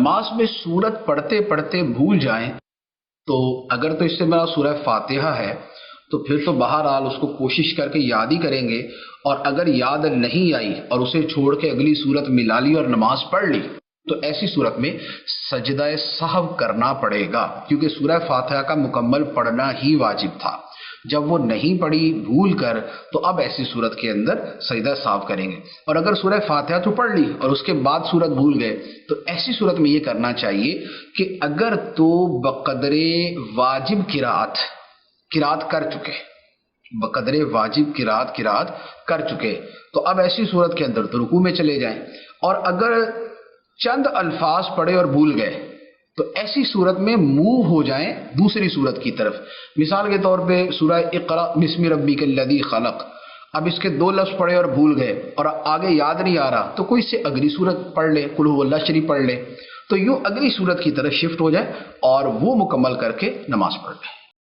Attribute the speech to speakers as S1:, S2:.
S1: نماز میں سورت پڑھتے پڑھتے بھول جائیں تو اگر تو اس سے میرا سورہ فاتحہ ہے تو پھر تو بہرحال اس کو کوشش کر کے یاد ہی کریں گے، اور اگر یاد نہیں آئی اور اسے چھوڑ کے اگلی صورت ملا لی اور نماز پڑھ لی تو ایسی صورت میں سجدہ سہو کرنا پڑے گا، کیونکہ سورہ فاتحہ کا مکمل پڑھنا ہی واجب تھا۔ جب وہ نہیں پڑھی بھول کر تو اب ایسی صورت کے اندر سجدہ سہو کریں گے، اور اگر سورہ فاتحہ تو پڑھ لی اور اس کے بعد صورت بھول گئے تو ایسی صورت میں یہ کرنا چاہیے کہ اگر تو بقدر واجب قرات کر چکے، بقدر واجب قرات کر چکے تو اب ایسی صورت کے اندر تو رکوع میں چلے جائیں، اور اگر چند الفاظ پڑھے اور بھول گئے تو ایسی صورت میں موو ہو جائیں دوسری صورت کی طرف۔ مثال کے طور پہ سورہ اقرأ بسم ربک الذی خلق، اب اس کے 2 لفظ پڑھے اور بھول گئے اور آگے یاد نہیں آ رہا تو کوئی سے اگلی صورت پڑھ لے، قل ھو اللہ شریف پڑھ لے، تو یوں اگلی صورت کی طرف شفٹ ہو جائے اور وہ مکمل کر کے نماز پڑھ لے۔